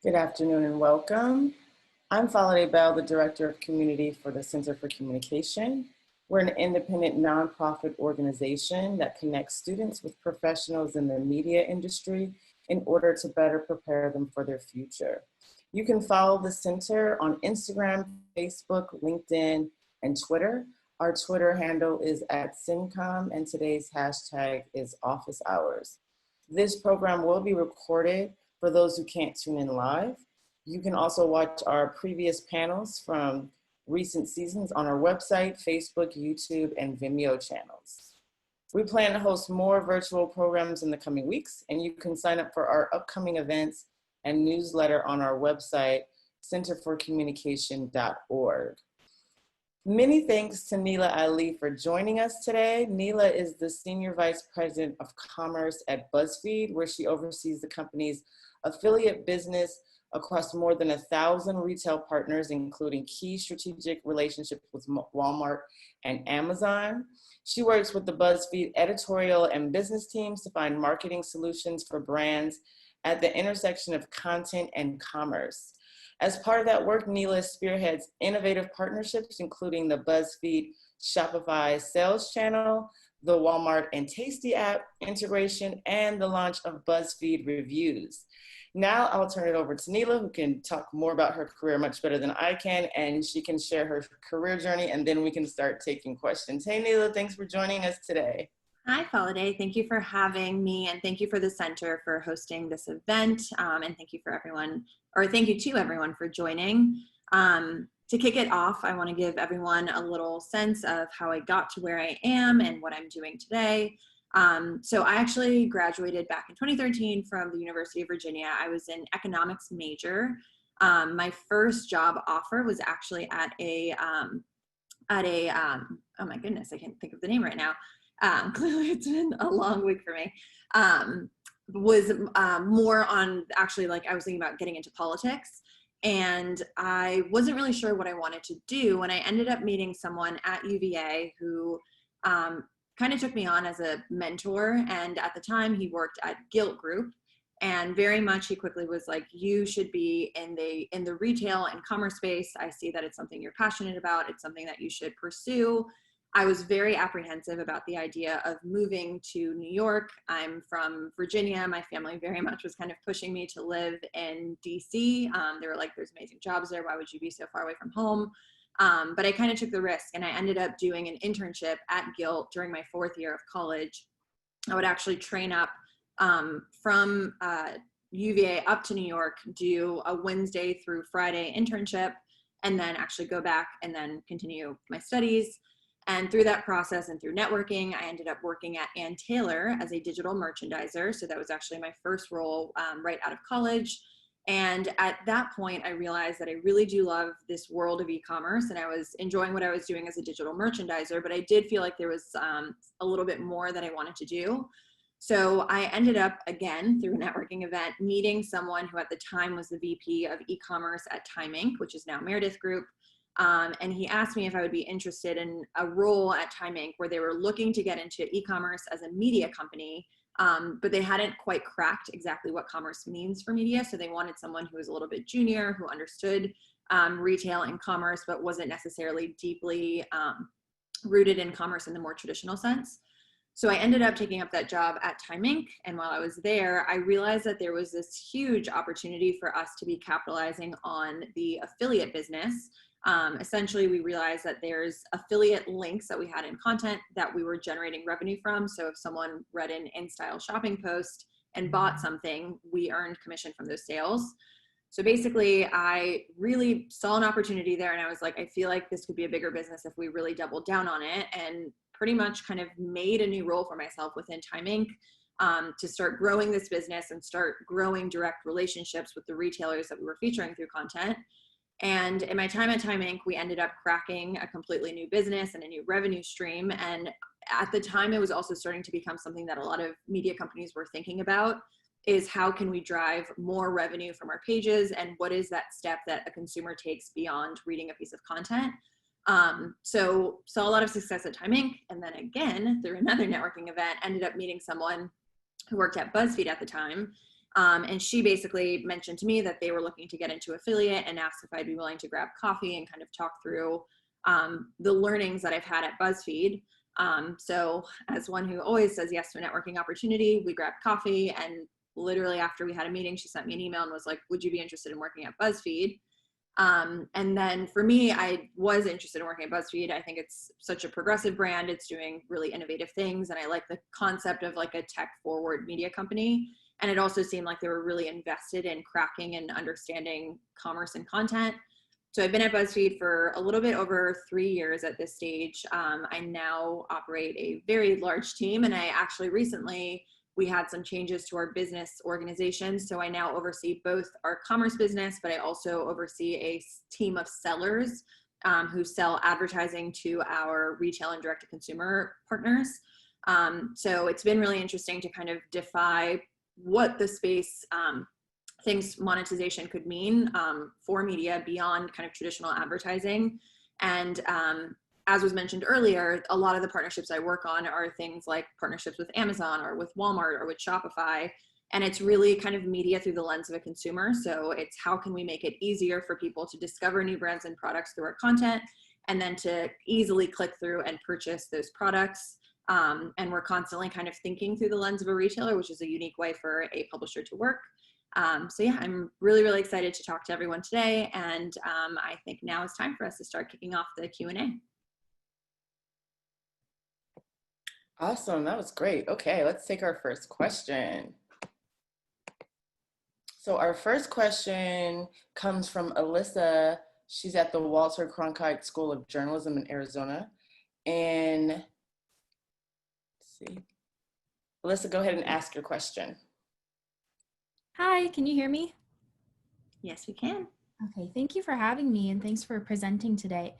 Good afternoon and welcome. I'm Faladay Bell, the Director of Community for the Center for Communication. We're an independent nonprofit organization that connects students with professionals in the media industry in order to better prepare them for their future. You can follow the center on Instagram, Facebook, LinkedIn, and Twitter. Our Twitter handle is @CINCOM and today's hashtag is office hours. This program will be recorded for those who can't tune in live. You can also watch our previous panels from recent seasons on our website, Facebook, YouTube, and Vimeo channels. We plan to host more virtual programs in the coming weeks, and you can sign up for our upcoming events and newsletter on our website, centerforcommunication.org. Many thanks to Neela Ali for joining us today. Neela is the Senior Vice President of Commerce at BuzzFeed, where she oversees the company's affiliate business across more than 1,000 retail partners, including key strategic relationships with Walmart and Amazon. She works with the BuzzFeed editorial and business teams to find marketing solutions for brands at the intersection of content and commerce. As part of that work, Neela spearheads innovative partnerships, including the BuzzFeed Shopify sales channel, the Walmart and Tasty app integration, and the launch of BuzzFeed Reviews. Now I'll turn it over to Neela, who can talk more about her career much better than I can, and she can share her career journey, and then we can start taking questions. Hey, Neela, thanks for joining us today. Hi, Faladay. Thank you for having me, and thank you for the center for hosting this event, and thank you for everyone, or thank you to everyone for joining. To kick it off, I want to give everyone a little sense of how I got to where I am and what I'm doing today. So I actually graduated back in 2013 from the University of Virginia. I was an economics major. My first job offer was actually at a oh my goodness, I can't think of the name right now. Clearly it's been a long week for me. Was more on actually, like, I was thinking about getting into politics, and I wasn't really sure what I wanted to do. And I ended up meeting someone at UVA who kind of took me on as a mentor. And at the time he worked at Gilt Group, and very much he quickly was like, you should be in the retail and commerce space. I see that it's something you're passionate about. It's something that you should pursue. I was very apprehensive about the idea of moving to New York. I'm from Virginia. My family very much was kind of pushing me to live in DC. They were like, there's amazing jobs there. Why would you be so far away from home? But I kind of took the risk, and I ended up doing an internship at Gilt during my 4th year of college. I would actually train up from UVA up to New York, do a Wednesday through Friday internship, and then actually go back and then continue my studies. And through that process and through networking, I ended up working at Ann Taylor as a digital merchandiser. So that was actually my first role right out of college. And at that point, I realized that I really do love this world of e-commerce, and I was enjoying what I was doing as a digital merchandiser, but I did feel like there was a little bit more that I wanted to do. So I ended up, again, through a networking event, meeting someone who at the time was the VP of e-commerce at Time Inc., which is now Meredith Group. And he asked me if I would be interested in a role at Time Inc. where they were looking to get into e-commerce as a media company, but they hadn't quite cracked exactly what commerce means for media. So they wanted someone who was a little bit junior, who understood retail and commerce, but wasn't necessarily deeply rooted in commerce in the more traditional sense. So I ended up taking up that job at Time Inc. And while I was there, I realized that there was this huge opportunity for us to be capitalizing on the affiliate business. Essentially, we realized that there's affiliate links that we had in content that we were generating revenue from. So if someone read an InStyle shopping post and bought something, we earned commission from those sales. So basically, I really saw an opportunity there, and I was like, I feel like this could be a bigger business if we really doubled down on it, and pretty much kind of made a new role for myself within Time Inc. To start growing this business and start growing direct relationships with the retailers that we were featuring through content. And in my time at Time Inc., we ended up cracking a completely new business and a new revenue stream. And at the time, it was also starting to become something that a lot of media companies were thinking about, is how can we drive more revenue from our pages, and what is that step that a consumer takes beyond reading a piece of content. So saw a lot of success at Time Inc. And then again, through another networking event, ended up meeting someone who worked at BuzzFeed at the time. And she basically mentioned to me that they were looking to get into affiliate and asked if I'd be willing to grab coffee and kind of talk through the learnings that I've had at BuzzFeed. So as one who always says yes to a networking opportunity, we grabbed coffee, and literally after we had a meeting, she sent me an email and was like, would you be interested in working at BuzzFeed? And then for me, I was interested in working at BuzzFeed. I think it's such a progressive brand. It's doing really innovative things. And I like the concept of like a tech forward media company. And it also seemed like they were really invested in cracking and understanding commerce and content. So I've been at BuzzFeed for a little bit over 3 years at this stage. I now operate a very large team, and I actually recently, we had some changes to our business organization. So I now oversee both our commerce business, but I also oversee a team of sellers who sell advertising to our retail and direct to consumer partners. So it's been really interesting to kind of defy what the space thinks monetization could mean for media beyond kind of traditional advertising. And as was mentioned earlier, a lot of the partnerships I work on are things like partnerships with Amazon or with Walmart or with Shopify. And it's really kind of media through the lens of a consumer. So it's how can we make it easier for people to discover new brands and products through our content, and then to easily click through and purchase those products. And we're constantly kind of thinking through the lens of a retailer, which is a unique way for a publisher to work. So yeah, I'm really, really excited to talk to everyone today. And I think now is time for us to start kicking off the Q&A. Awesome, that was great. Okay, let's take our first question. So our first question comes from Alyssa. She's at the Walter Cronkite School of Journalism in Arizona. And let's see. Alyssa, go ahead and ask your question. Hi, can you hear me? Yes, we can. Okay, thank you for having me, and thanks for presenting today.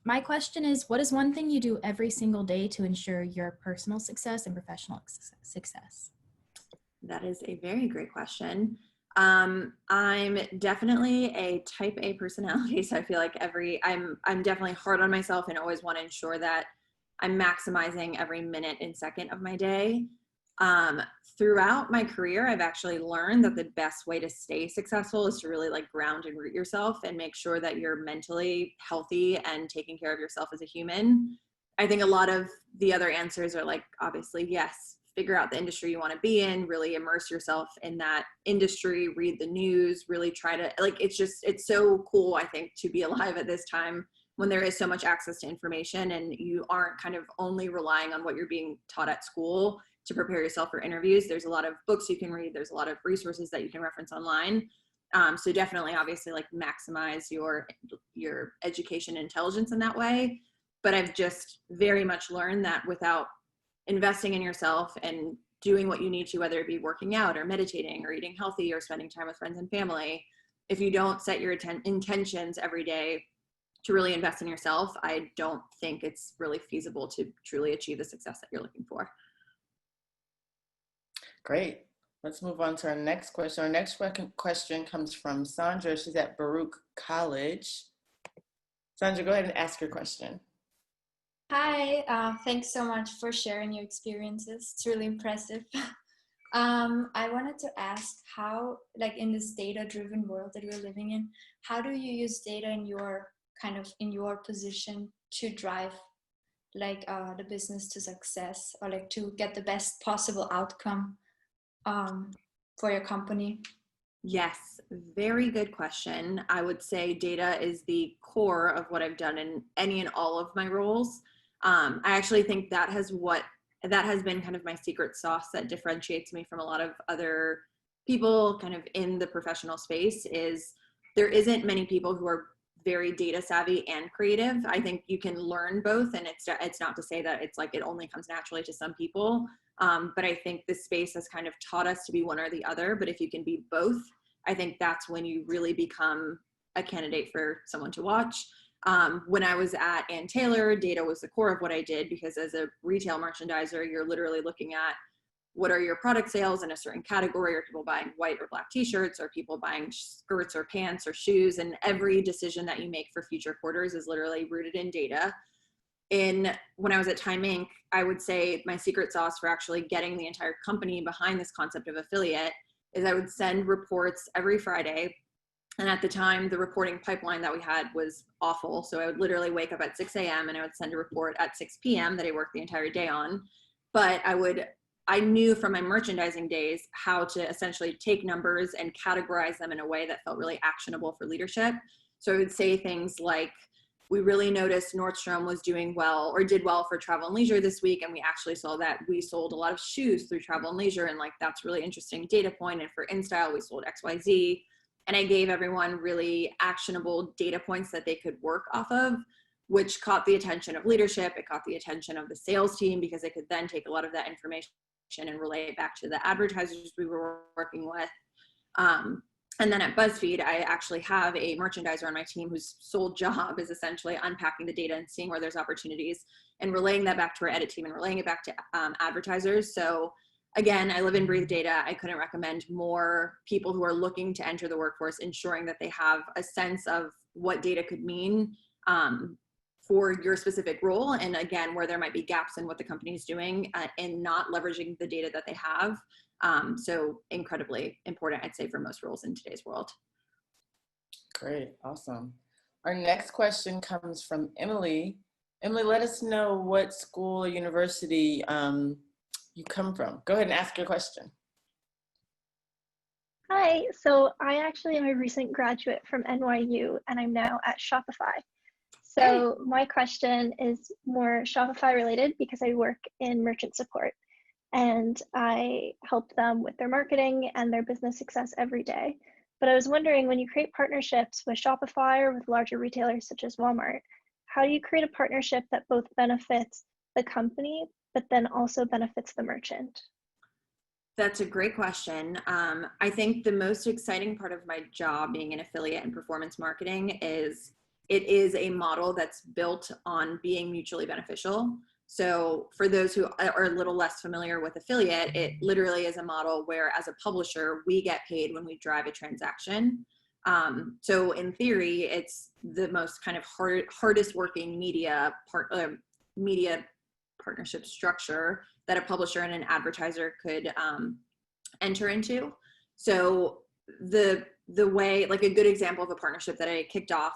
My question is, what is one thing you do every single day to ensure your personal success and professional success? That is a very great question. I'm definitely a type A personality, so I feel like I'm definitely hard on myself and always want to ensure that I'm maximizing every minute and second of my day. Throughout my career, I've actually learned that the best way to stay successful is to really like ground and root yourself and make sure that you're mentally healthy and taking care of yourself as a human. I think a lot of the other answers are like, obviously, yes, figure out the industry you want to be in, really immerse yourself in that industry, read the news, really try to, like, it's so cool, I think, to be alive at this time when there is so much access to information and you aren't kind of only relying on what you're being taught at school to prepare yourself for interviews. There's a lot of books you can read. There's a lot of resources that you can reference online. So definitely, obviously, like maximize your education and intelligence in that way. But I've just very much learned that without investing in yourself and doing what you need to, whether it be working out or meditating or eating healthy or spending time with friends and family, if you don't set your intentions every day to really invest in yourself, I don't think it's really feasible to truly achieve the success that you're looking for. Great. Let's move on to our next question. Our next question comes from Sandra. She's at Baruch College. Sandra, go ahead and ask your question. Hi, thanks so much for sharing your experiences. It's really impressive. I wanted to ask how, like in this data-driven world that we're living in, how do you use data in your position to drive like the business to success, or like to get the best possible outcome for your company? Yes, very good question. I would say data is the core of what I've done in any and all of my roles. I actually think that has been kind of my secret sauce that differentiates me from a lot of other people kind of in the professional space. Is there isn't many people who are very data savvy and creative. I think you can learn both, and it's not to say that it's like it only comes naturally to some people. But I think this space has kind of taught us to be one or the other. But if you can be both, I think that's when you really become a candidate for someone to watch. When I was at Ann Taylor, data was the core of what I did, because as a retail merchandiser, you're literally looking at what are your product sales in a certain category? Are people buying white or black t-shirts? Are people buying skirts or pants or shoes? And every decision that you make for future quarters is literally rooted in data. When I was at Time Inc., I would say my secret sauce for actually getting the entire company behind this concept of affiliate is I would send reports every Friday. And at the time, the reporting pipeline that we had was awful. So I would literally wake up at 6 a.m. and I would send a report at 6 p.m. that I worked the entire day on. But I knew from my merchandising days how to essentially take numbers and categorize them in a way that felt really actionable for leadership. So I would say things like, we really noticed Nordstrom was doing well or did well for travel and leisure this week. And we actually saw that we sold a lot of shoes through travel and leisure. And like, that's really interesting data point. And for InStyle, we sold XYZ. And I gave everyone really actionable data points that they could work off of, which caught the attention of leadership. It caught the attention of the sales team because they could then take a lot of that information and relay it back to the advertisers we were working with. And then at BuzzFeed, I actually have a merchandiser on my team whose sole job is essentially unpacking the data and seeing where there's opportunities and relaying that back to our edit team and relaying it back to advertisers. So again, I live and breathe data. I couldn't recommend more people who are looking to enter the workforce, ensuring that they have a sense of what data could mean for your specific role. And again, where there might be gaps in what the company is doing and not leveraging the data that they have. So incredibly important, I'd say, for most roles in today's world. Great, awesome. Our next question comes from Emily. Emily, let us know what school or university you come from. Go ahead and ask your question. Hi, so I actually am a recent graduate from NYU and I'm now at Shopify. So my question is more Shopify related because I work in merchant support and I help them with their marketing and their business success every day. But I was wondering, when you create partnerships with Shopify or with larger retailers such as Walmart, how do you create a partnership that both benefits the company, but then also benefits the merchant? That's a great question. I think the most exciting part of my job being an affiliate in performance marketing is it is a model that's built on being mutually beneficial. So for those who are a little less familiar with affiliate, it literally is a model where as a publisher, we get paid when we drive a transaction. So in theory, it's the most kind of hardest working media partnership structure that a publisher and an advertiser could enter into. So the way, like a good example of a partnership that I kicked off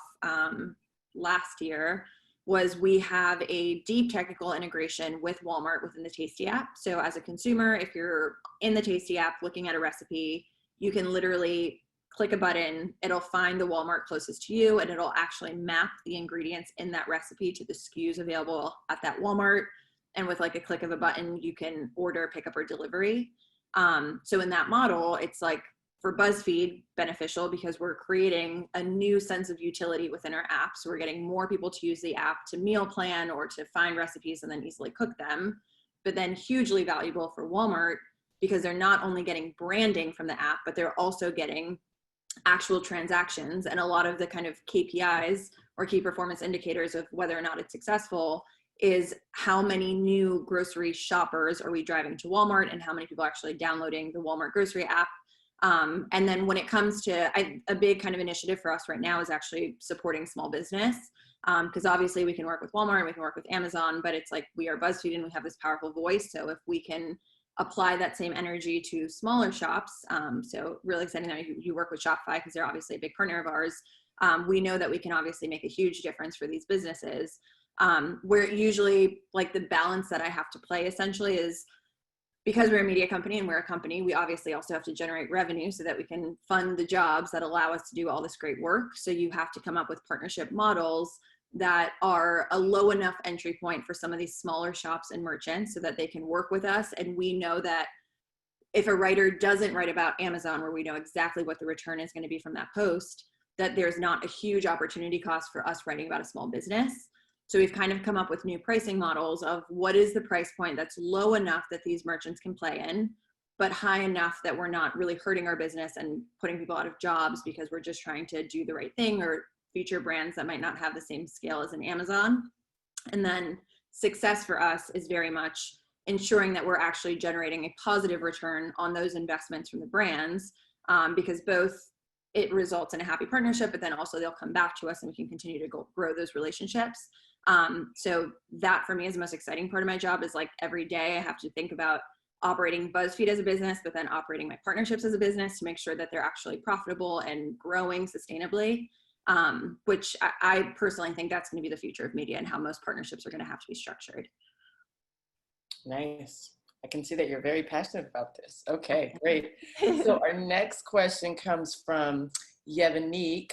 last year was we have a deep technical integration with Walmart within the Tasty app. So as a consumer, if you're in the Tasty app looking at a recipe, you can literally click a button, it'll find the Walmart closest to you, and it'll actually map the ingredients in that recipe to the SKUs available at that Walmart. And with like a click of a button, you can order, pickup, or delivery. So in that model, it's like for BuzzFeed beneficial because we're creating a new sense of utility within our app. So we're getting more people to use the app to meal plan or to find recipes and then easily cook them. But then hugely valuable for Walmart because they're not only getting branding from the app, but they're also getting actual transactions. And a lot of the kind of KPIs or key performance indicators of whether or not it's successful is how many new grocery shoppers are we driving to Walmart and how many people are actually downloading the Walmart grocery app. And then when it comes to a big kind of initiative for us right now is actually supporting small business. Because obviously we can work with Walmart and we can work with Amazon, but it's like we are BuzzFeed and we have this powerful voice. So if we can apply that same energy to smaller shops, so really exciting that you work with Shopify because they're obviously a big partner of ours. We know that we can obviously make a huge difference for these businesses. Where usually like the balance that I have to play essentially is because we're a media company and we're a company, we obviously also have to generate revenue so that we can fund the jobs that allow us to do all this great work. So you have to come up with partnership models that are a low enough entry point for some of these smaller shops and merchants so that they can work with us. And we know that if a writer doesn't write about Amazon, where we know exactly what the return is going to be from that post, that there's not a huge opportunity cost for us writing about a small business. So we've kind of come up with new pricing models of what is the price point that's low enough that these merchants can play in, but high enough that we're not really hurting our business and putting people out of jobs because we're just trying to do the right thing or feature brands that might not have the same scale as an Amazon. And then success for us is very much ensuring that we're actually generating a positive return on those investments from the brands, because both it results in a happy partnership, but then also they'll come back to us and we can continue to grow those relationships. So that for me is the most exciting part of my job is like every day I have to think about operating BuzzFeed as a business, but then operating my partnerships as a business to make sure that they're actually profitable and growing sustainably, which I personally think that's going to be the future of media and how most partnerships are going to have to be structured. Nice. I can see that you're very passionate about this. Okay, great. So our next question comes from Yevanique.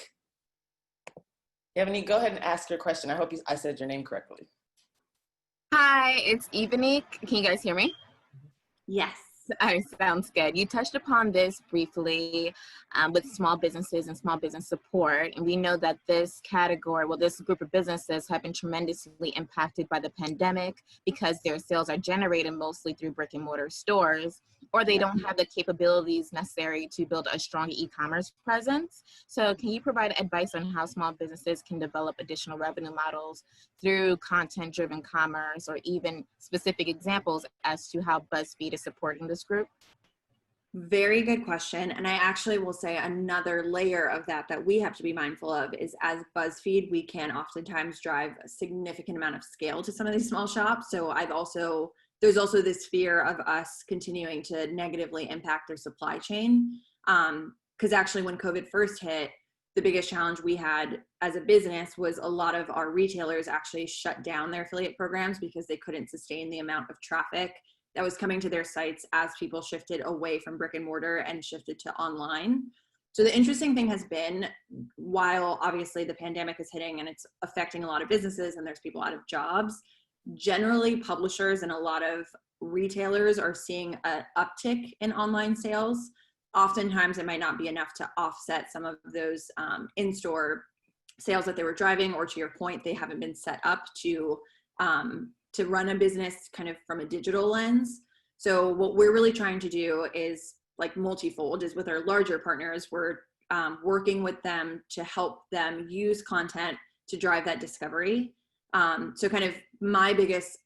Yevanique, go ahead and ask your question. I hope I said your name correctly. Hi, it's Evanique. Can you guys hear me? Yes. Sounds good. You touched upon this briefly with small businesses and small business support. And we know that this category, well, this group of businesses have been tremendously impacted by the pandemic because their sales are generated mostly through brick and mortar stores, or they don't have the capabilities necessary to build a strong e-commerce presence. So can you provide advice on how small businesses can develop additional revenue models through content-driven commerce, or even specific examples as to how BuzzFeed is supporting this group? Very good question. And I actually will say another layer of that we have to be mindful of is, as BuzzFeed, we can oftentimes drive a significant amount of scale to some of these small shops. So there's also this fear of us continuing to negatively impact their supply chain. Because actually when COVID first hit, the biggest challenge we had as a business was a lot of our retailers actually shut down their affiliate programs because they couldn't sustain the amount of traffic that was coming to their sites as people shifted away from brick and mortar and shifted to online. So the interesting thing has been, while obviously the pandemic is hitting and it's affecting a lot of businesses and there's people out of jobs, generally publishers and a lot of retailers are seeing an uptick in online sales. Oftentimes it might not be enough to offset some of those in-store sales that they were driving, or to your point, they haven't been set up to run a business kind of from a digital lens. So what we're really trying to do is like multifold, is with our larger partners, we're working with them to help them use content to drive that discovery. So kind of my biggest,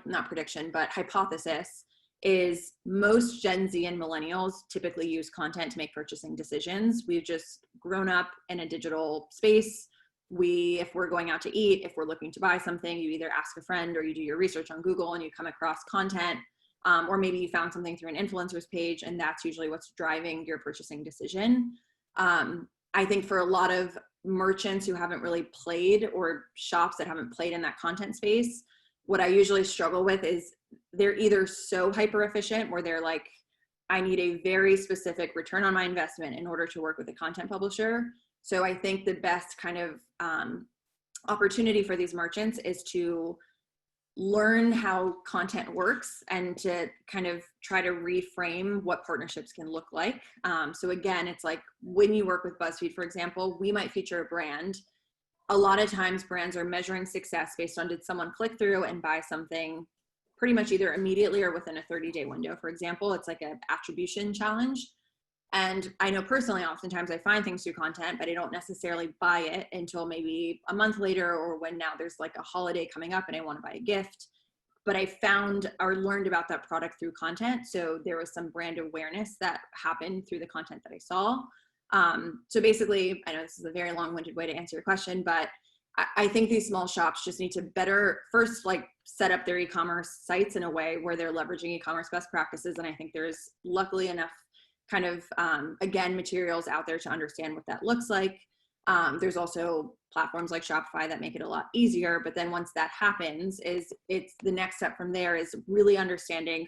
not prediction, but hypothesis is most Gen Z and millennials typically use content to make purchasing decisions. We've just grown up in a digital space. If we're going out to eat, if we're looking to buy something, you either ask a friend or you do your research on Google and you come across content, or maybe you found something through an influencer's page, and that's usually what's driving your purchasing decision. I think for a lot of merchants who haven't really played, or shops that haven't played in that content space, what I usually struggle with is they're either so hyper efficient where they're like, I need a very specific return on my investment in order to work with a content publisher. So I think the best kind of opportunity for these merchants is to learn how content works and to kind of try to reframe what partnerships can look like. So again, it's like when you work with BuzzFeed, for example, we might feature a brand. A lot of times brands are measuring success based on, did someone click through and buy something pretty much either immediately or within a 30-day window, for example. It's like an attribution challenge. And I know personally, oftentimes I find things through content, but I don't necessarily buy it until maybe a month later, or when now there's like a holiday coming up and I want to buy a gift. But I found or learned about that product through content. So there was some brand awareness that happened through the content that I saw. So basically, I know this is a very long-winded way to answer your question, but I think these small shops just need to better first like set up their e-commerce sites in a way where they're leveraging e-commerce best practices. And I think there's luckily enough kind of, again, materials out there to understand what that looks like. There's also platforms like Shopify that make it a lot easier. But then once that happens, it's the next step from there is really understanding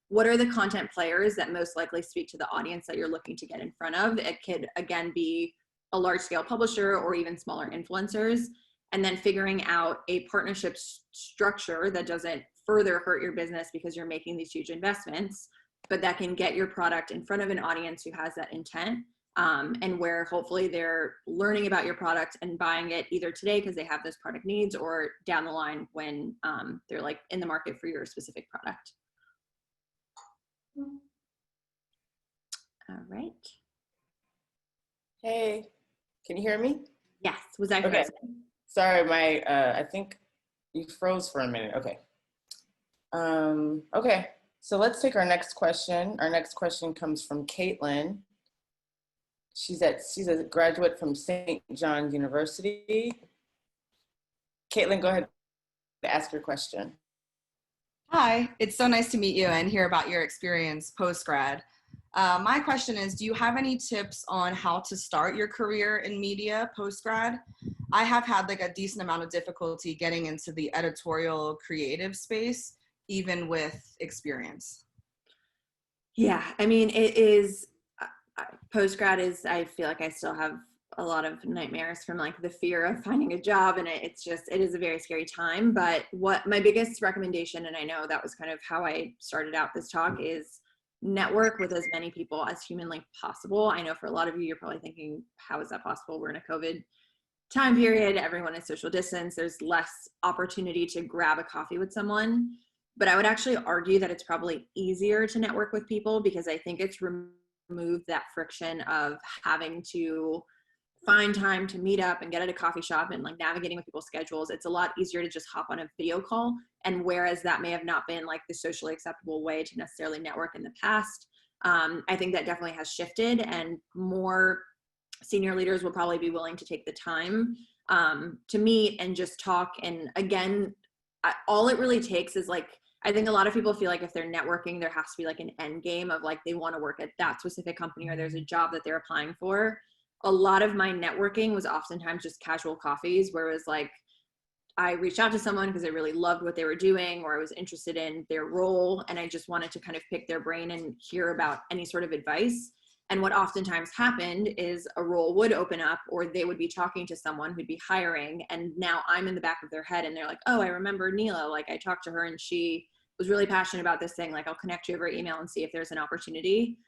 what are the content players that most likely speak to the audience that you're looking to get in front of. It could, again, be a large scale publisher or even smaller influencers, and then figuring out a partnership structure that doesn't further hurt your business because you're making these huge investments, but that can get your product in front of an audience who has that intent, and where hopefully they're learning about your product and buying it either today because they have those product needs, or down the line when they're like in the market for your specific product. All right. Hey, can you hear me? Yes. Was I okay? frozen? Sorry, I think you froze for a minute. Okay. Okay. So let's take our next question. Our next question comes from Caitlin. She's a graduate from St. John University. Caitlin, go ahead and ask your question. Hi, it's so nice to meet you and hear about your experience post-grad. My question is, do you have any tips on how to start your career in media post-grad? I have had like a decent amount of difficulty getting into the editorial creative space, even with experience. Yeah, I mean, it is, post-grad is, I feel like I still have a lot of nightmares from like the fear of finding a job, and it is a very scary time. But what my biggest recommendation, and I know that was kind of how I started out this talk, is network with as many people as humanly possible. I know for a lot of you, you're probably thinking, how is that possible? We're in a COVID time period, everyone is social distance, there's less opportunity to grab a coffee with someone. But I would actually argue that it's probably easier to network with people, because I think it's removed that friction of having to find time to meet up and get at a coffee shop and like navigating with people's schedules. It's a lot easier to just hop on a video call. And whereas that may have not been like the socially acceptable way to necessarily network in the past, I think that definitely has shifted, and more senior leaders will probably be willing to take the time to meet and just talk. And again, all it really takes is like, I think a lot of people feel like if they're networking, there has to be like an end game of like they want to work at that specific company or there's a job that they're applying for. A lot of my networking was oftentimes just casual coffees, where it was like I reached out to someone because I really loved what they were doing, or I was interested in their role, and I just wanted to kind of pick their brain and hear about any sort of advice. And what oftentimes happened is a role would open up, or they would be talking to someone who'd be hiring, and now I'm in the back of their head and they're like, oh, I remember Neela, like I talked to her and she was really passionate about this thing, like I'll connect you over email and see if there's an opportunity.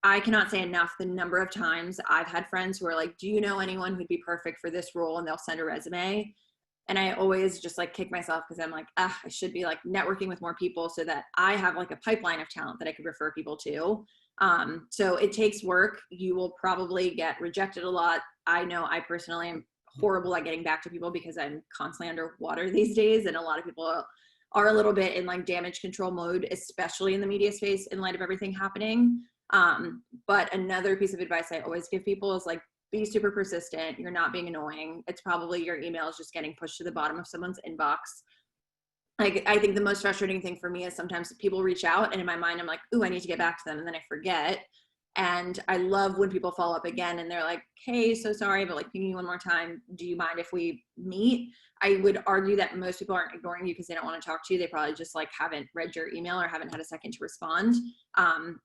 I cannot say enough the number of times I've had friends who are like, do you know anyone who'd be perfect for this role? And they'll send a resume. And I always just like kick myself, because I'm like, I should be like networking with more people so that I have like a pipeline of talent that I could refer people to. So it takes work. You will probably get rejected a lot. I know I personally am horrible at getting back to people because I'm constantly underwater these days. And a lot of people are a little bit in like damage control mode, especially in the media space in light of everything happening. But another piece of advice I always give people is like, be super persistent. You're not being annoying. It's probably your email is just getting pushed to the bottom of someone's inbox. Like, I think the most frustrating thing for me is sometimes people reach out and in my mind, I'm like, ooh, I need to get back to them. And then I forget. And I love when people follow up again and they're like, hey, so sorry, but like pinging you one more time. Do you mind if we meet? I would argue that most people aren't ignoring you because they don't want to talk to you. They probably just like haven't read your email or haven't had a second to respond.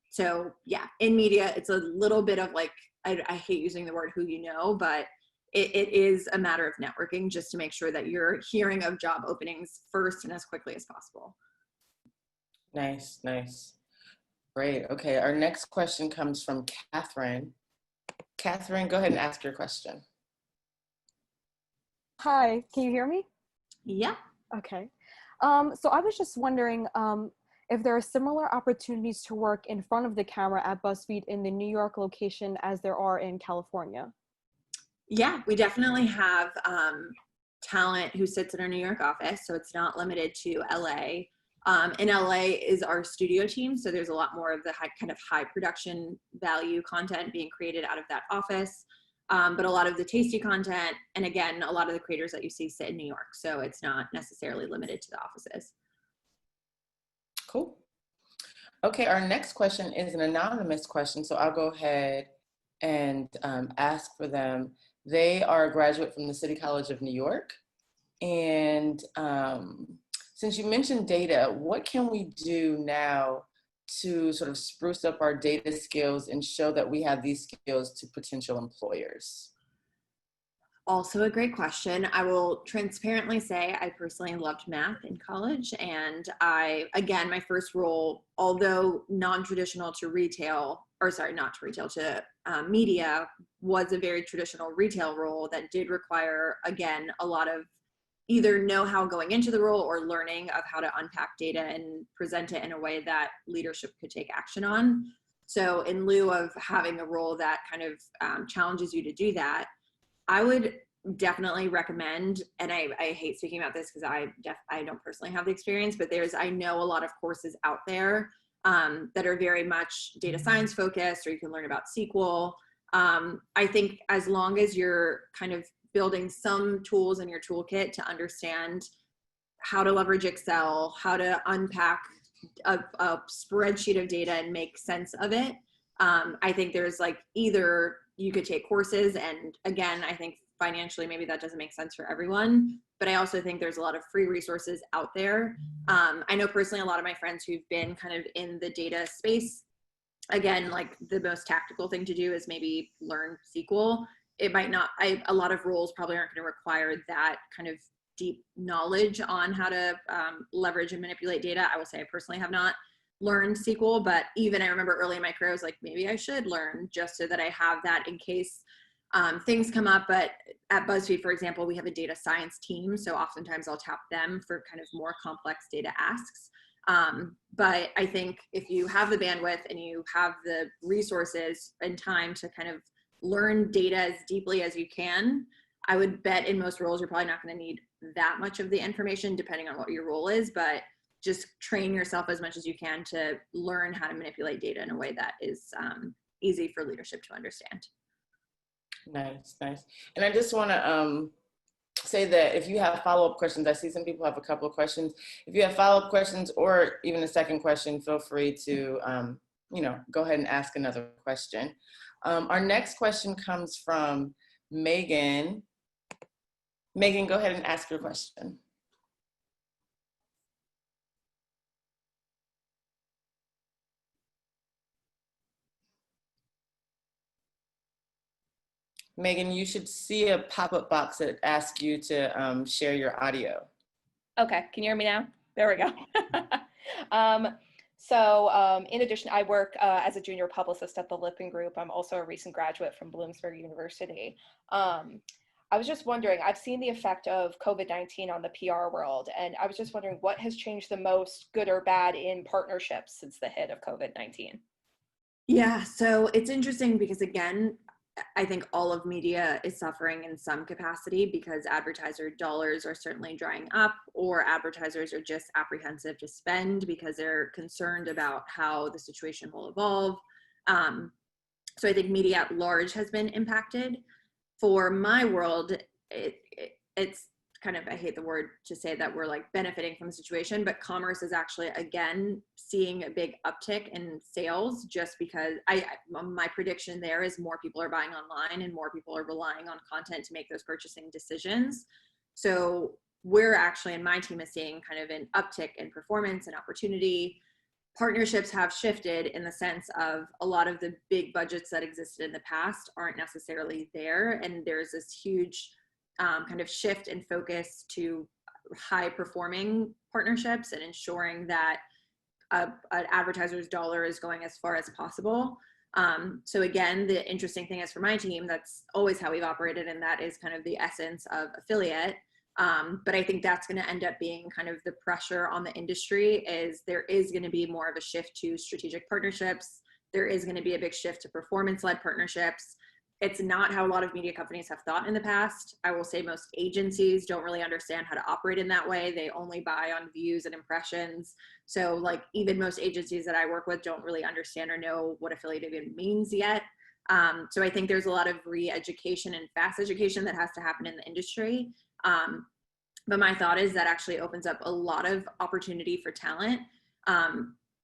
So yeah, in media, it's a little bit of like, I hate using the word who you know, but it is a matter of networking just to make sure that you're hearing of job openings first and as quickly as possible. Nice, nice. Great. Okay, our next question comes from Catherine. Catherine, go ahead and ask your question. Hi, can you hear me? Yeah. Okay. So I was just wondering if there are similar opportunities to work in front of the camera at BuzzFeed in the New York location as there are in California. Yeah, we definitely have talent who sits in our New York office, so it's not limited to LA. In LA is our studio team, so there's a lot more of the high production value content being created out of that office. But a lot of the tasty content, and again, a lot of the creators that you see sit in New York, so it's not necessarily limited to the offices. Cool. Okay, our next question is an anonymous question, so I'll go ahead and ask for them. They are a graduate from the City College of New York, and since you mentioned data, what can we do now to sort of spruce up our data skills and show that we have these skills to potential employers? Also a great question. I will transparently say I personally loved math in college, and again, my first role, although non-traditional to retail, or sorry, not to retail, to media, was a very traditional retail role that did require, again, a lot of either know-how going into the role or learning of how to unpack data and present it in a way that leadership could take action on. So in lieu of having a role that kind of challenges you to do that, I would definitely recommend, and I hate speaking about this because I don't personally have the experience, but I know a lot of courses out there that are very much data science focused, or you can learn about SQL. I think as long as you're kind of building some tools in your toolkit to understand how to leverage Excel, how to unpack a spreadsheet of data and make sense of it. I think there's like, either you could take courses, and again, I think financially maybe that doesn't make sense for everyone, but I also think there's a lot of free resources out there. I know personally a lot of my friends who've been kind of in the data space, again, like the most tactical thing to do is maybe learn SQL. It might not, a lot of roles probably aren't going to require that kind of deep knowledge on how to leverage and manipulate data. I will say I personally have not learned SQL, but even I remember early in my career, I was like, maybe I should learn just so that I have that in case things come up. But at BuzzFeed, for example, we have a data science team. So oftentimes I'll tap them for kind of more complex data asks. But I think if you have the bandwidth and you have the resources and time to kind of learn data as deeply as you can, I would bet in most roles, you're probably not going to need that much of the information depending on what your role is, but just train yourself as much as you can to learn how to manipulate data in a way that is easy for leadership to understand. Nice, nice. And I just want to say that if you have follow-up questions, I see some people have a couple of questions. If you have follow-up questions or even a second question, feel free to go ahead and ask another question. Our next question comes from Megan. Megan, go ahead and ask your question. Megan, you should see a pop-up box that asks you to share your audio. Okay, can you hear me now? There we go. In addition, I work as a junior publicist at the Lipin Group. I'm also a recent graduate from Bloomsburg University. I was just wondering, I've seen the effect of COVID-19 on the PR world, and I was just wondering what has changed the most, good or bad, in partnerships since the hit of COVID-19? Yeah, so it's interesting because, again, I think all of media is suffering in some capacity because advertiser dollars are certainly drying up, or advertisers are just apprehensive to spend because they're concerned about how the situation will evolve. So I think media at large has been impacted. For my world, it's kind of, I hate the word to say that we're like benefiting from the situation, but commerce is actually, again, seeing a big uptick in sales just because my prediction there is more people are buying online and more people are relying on content to make those purchasing decisions. So we're actually, and my team is seeing kind of an uptick in performance and opportunity. Partnerships have shifted in the sense of a lot of the big budgets that existed in the past aren't necessarily there. And there's this huge kind of shift in focus to high performing partnerships and ensuring that an advertiser's dollar is going as far as possible. So again, the interesting thing is for my team, that's always how we've operated, and that is kind of the essence of affiliate. But I think that's going to end up being kind of the pressure on the industry is there is going to be more of a shift to strategic partnerships. There is going to be a big shift to performance-led partnerships. It's not how a lot of media companies have thought in the past. I will say most agencies don't really understand how to operate in that way. They only buy on views and impressions. So like even most agencies that I work with don't really understand or know what affiliate even means yet. So I think there's a lot of re-education and fast education that has to happen in the industry. But my thought is that actually opens up a lot of opportunity for talent,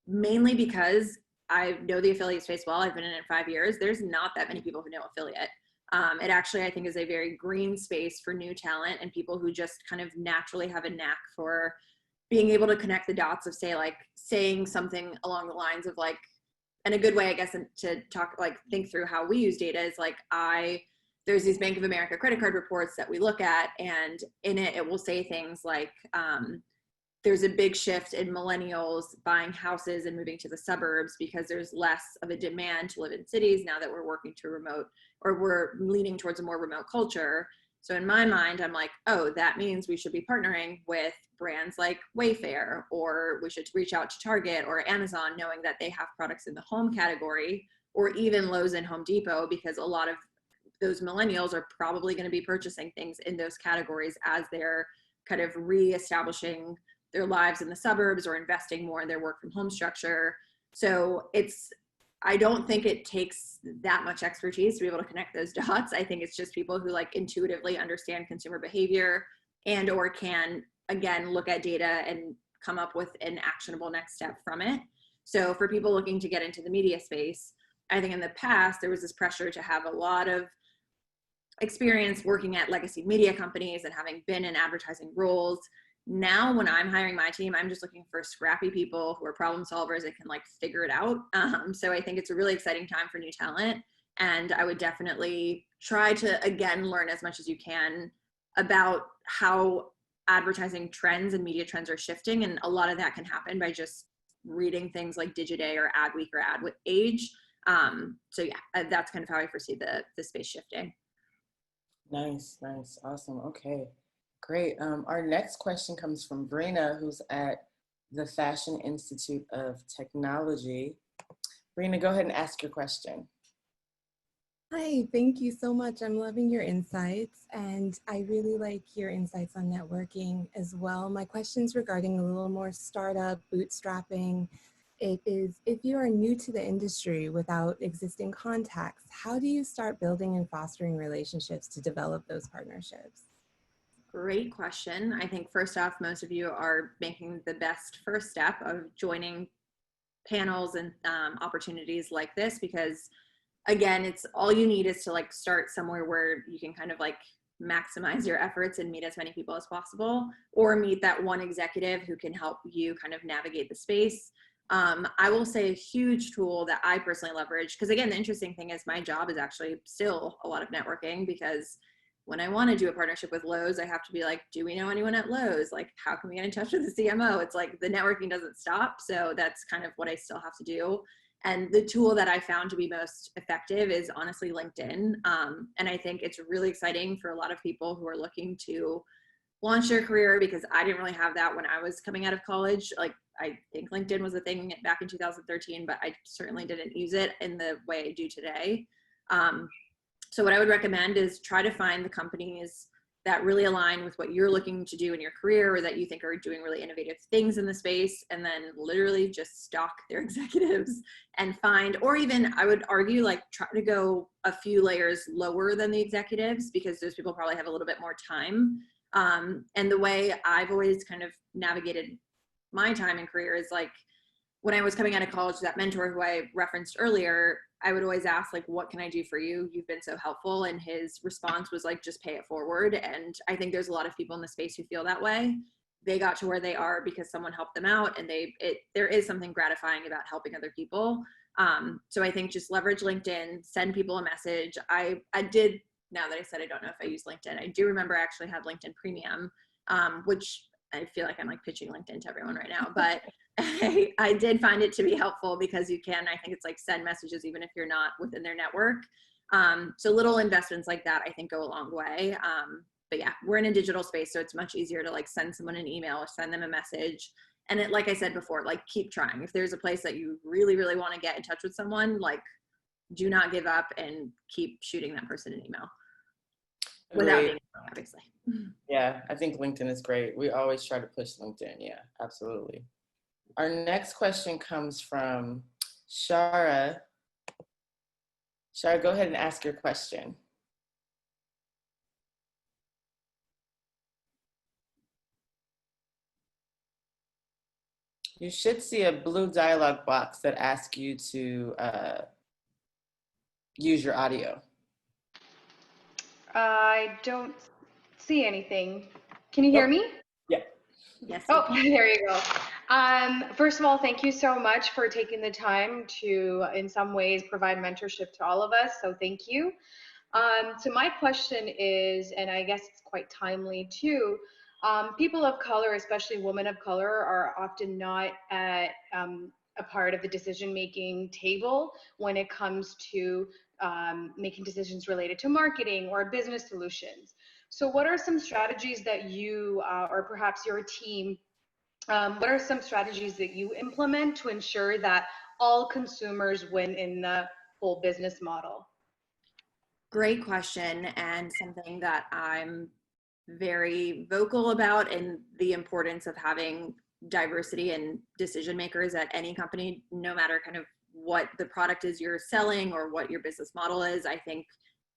mainly because I know the affiliate space well. I've been in it 5 years. There's not that many people who know affiliate. It actually, I think, is a very green space for new talent and people who just kind of naturally have a knack for being able to connect the dots of, say, like saying something along the lines of like, and a good way, I guess, to talk, like think through how we use data is like there's these Bank of America credit card reports that we look at, and in it will say things like, there's a big shift in millennials buying houses and moving to the suburbs because there's less of a demand to live in cities now that we're working to remote, or we're leaning towards a more remote culture. So in my mind, I'm like, oh, that means we should be partnering with brands like Wayfair, or we should reach out to Target or Amazon, knowing that they have products in the home category, or even Lowe's and Home Depot, because a lot of those millennials are probably going to be purchasing things in those categories as they're kind of reestablishing their lives in the suburbs or investing more in their work from home structure. So I don't think it takes that much expertise to be able to connect those dots. I think it's just people who like intuitively understand consumer behavior and or can again, look at data and come up with an actionable next step from it. So for people looking to get into the media space, I think in the past, there was this pressure to have a lot of experience working at legacy media companies and having been in advertising roles. Now, when I'm hiring my team, I'm just looking for scrappy people who are problem solvers that can like figure it out. So I think it's a really exciting time for new talent. And I would definitely try to, again, learn as much as you can about how advertising trends and media trends are shifting. And a lot of that can happen by just reading things like Digiday or Adweek or AdAge. So yeah, that's kind of how I foresee the space shifting. Nice, nice, awesome. Okay, great. Our next question comes from Brina, who's at the Fashion Institute of Technology. Brina, go ahead and ask your question. Hi, thank you so much. I'm loving your insights, and I really like your insights on networking as well. My question's regarding a little more startup bootstrapping. It is, if you are new to the industry without existing contacts, how do you start building and fostering relationships to develop those partnerships? Great question. I think first off, most of you are making the best first step of joining panels and opportunities like this, because again, it's all you need is to like start somewhere where you can kind of like maximize your efforts and meet as many people as possible, or meet that one executive who can help you kind of navigate the space. I will say a huge tool that I personally leverage, because again, the interesting thing is my job is actually still a lot of networking, because when I want to do a partnership with Lowe's, I have to be like, do we know anyone at Lowe's? Like, how can we get in touch with the CMO? It's like the networking doesn't stop. So that's kind of what I still have to do. And the tool that I found to be most effective is honestly LinkedIn. And I think it's really exciting for a lot of people who are looking to launch their career, because I didn't really have that when I was coming out of college. Like, I think LinkedIn was a thing back in 2013, but I certainly didn't use it in the way I do today. So what I would recommend is try to find the companies that really align with what you're looking to do in your career, or that you think are doing really innovative things in the space, and then literally just stalk their executives and find, or even I would argue like try to go a few layers lower than the executives, because those people probably have a little bit more time. And the way I've always kind of navigated my time and career is like, when I was coming out of college, that mentor who I referenced earlier, I would always ask like, what can I do for you? You've been so helpful. And his response was like, just pay it forward. And I think there's a lot of people in the space who feel that way. They got to where they are because someone helped them out, and there is something gratifying about helping other people. So I think just leverage LinkedIn, send people a message. I did, now that I said I don't know if I use LinkedIn, I do remember I actually had LinkedIn Premium, which I feel like I'm like pitching LinkedIn to everyone right now, but I did find it to be helpful, because you can, I think it's like send messages even if you're not within their network. So little investments like that I think go a long way. But yeah, we're in a digital space, so it's much easier to like send someone an email or send them a message. And it, like I said before, like keep trying. If there's a place that you really, really want to get in touch with someone, like do not give up and keep shooting that person an email. Without being, obviously. Yeah, I think LinkedIn is great. We always try to push LinkedIn. Yeah, absolutely. Our next question comes from Shara. Shara, go ahead and ask your question. You should see a blue dialog box that asks you to use your audio. I don't see anything. Can you hear me? Yeah. Yes. Oh, there you go. First of all, thank you so much for taking the time to, in some ways, provide mentorship to all of us. So thank you. So my question is, and I guess it's quite timely too, people of color, especially women of color, are often not at a part of the decision-making table when it comes to making decisions related to marketing or business solutions. So what are some strategies that you, or perhaps your team, what are some strategies that you implement to ensure that all consumers win in the whole business model? Great question, and something that I'm very vocal about, and the importance of having diversity and decision makers at any company, no matter kind of what the product is you're selling or what your business model is. I think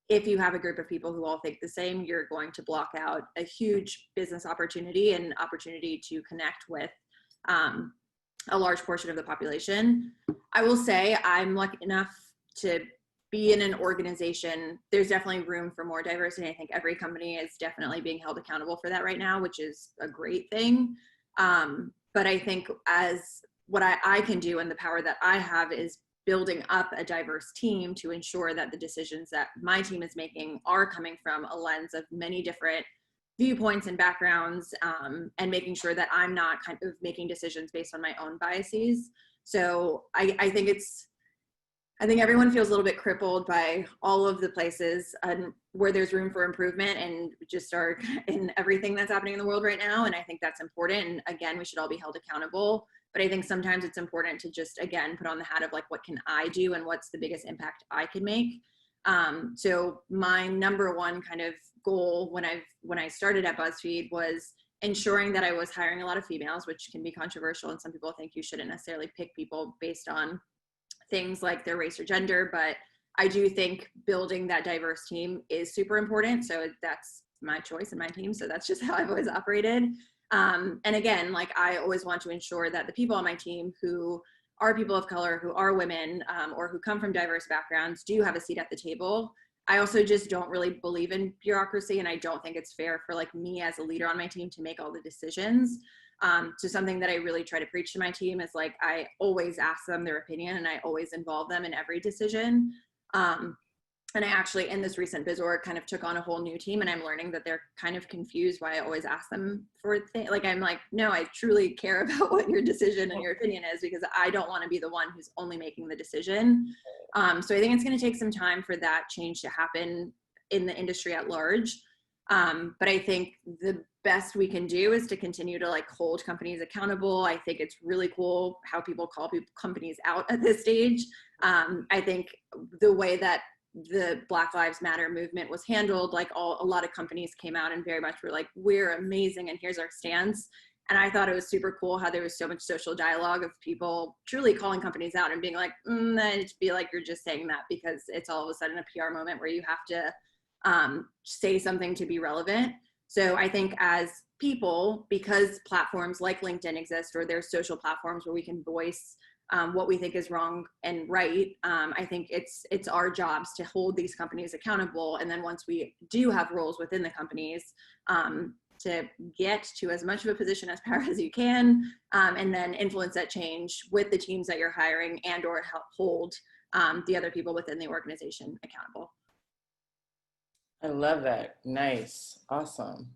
if you have a group of people who all think the same, you're going to block out a huge business opportunity and opportunity to connect with a large portion of the population. I will say I'm lucky enough to be in an organization. There's definitely room for more diversity. I think every company is definitely being held accountable for that right now, which is a great thing. But I think as what I can do and the power that I have is building up a diverse team to ensure that the decisions that my team is making are coming from a lens of many different viewpoints and backgrounds, and making sure that I'm not kind of making decisions based on my own biases. So I think everyone feels a little bit crippled by all of the places where there's room for improvement, and just are in everything that's happening in the world right now. And I think that's important. And again, we should all be held accountable. But I think sometimes it's important to just, again, put on the hat of like, what can I do and what's the biggest impact I can make? So my number one kind of goal when I started at BuzzFeed was ensuring that I was hiring a lot of females, which can be controversial. And some people think you shouldn't necessarily pick people based on things like their race or gender, but I do think building that diverse team is super important. So that's my choice and my team. So that's just how I've always operated. And again, like I always want to ensure that the people on my team who are people of color, who are women, or who come from diverse backgrounds do have a seat at the table. I also just don't really believe in bureaucracy, and I don't think it's fair for like me as a leader on my team to make all the decisions. So something that I really try to preach to my team is like, I always ask them their opinion and I always involve them in every decision. And I actually, in this recent BizOrg, kind of took on a whole new team, and I'm learning that they're kind of confused why I always ask them for things. Like, I'm like, no, I truly care about what your decision and your opinion is, because I don't want to be the one who's only making the decision. So I think it's going to take some time for that change to happen in the industry at large. But I think the best we can do is to continue to like hold companies accountable. I think it's really cool how people call companies out at this stage. I think the way that the Black Lives Matter movement was handled, like a lot of companies came out and very much were like, we're amazing and here's our stance. And I thought it was super cool how there was so much social dialogue of people truly calling companies out and being like, I just feel like you're just saying that because it's all of a sudden a PR moment where you have to say something to be relevant. So I think as people, because platforms like LinkedIn exist, or there's social platforms where we can voice what we think is wrong and right, I think it's our jobs to hold these companies accountable. And then once we do have roles within the companies, to get to as much of a position as power as you can, and then influence that change with the teams that you're hiring, and or help hold the other people within the organization accountable. I love that. Nice. Awesome.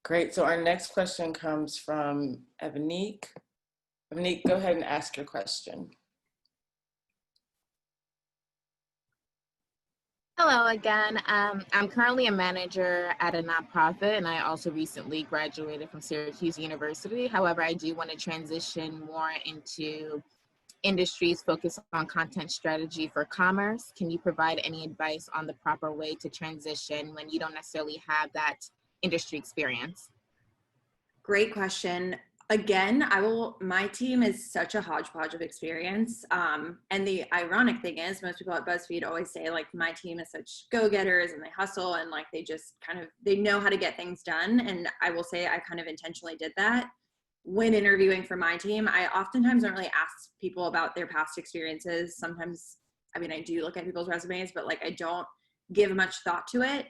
Great. So our next question comes from Evanique. Evanique, go ahead and ask your question. Hello again. I'm currently a manager at a nonprofit, and I also recently graduated from Syracuse University. However, I do want to transition more into industries focused on content strategy for commerce. Can you provide any advice on the proper way to transition when you don't necessarily have that industry experience? Great question. Again, my team is such a hodgepodge of experience. And the ironic thing is, most people at BuzzFeed always say like, my team is such go-getters and they hustle and like, they just they know how to get things done. And I will say I kind of intentionally did that. When interviewing for my team, I oftentimes don't really ask people about their past experiences. Sometimes, I mean, I do look at people's resumes, but like, I don't give much thought to it.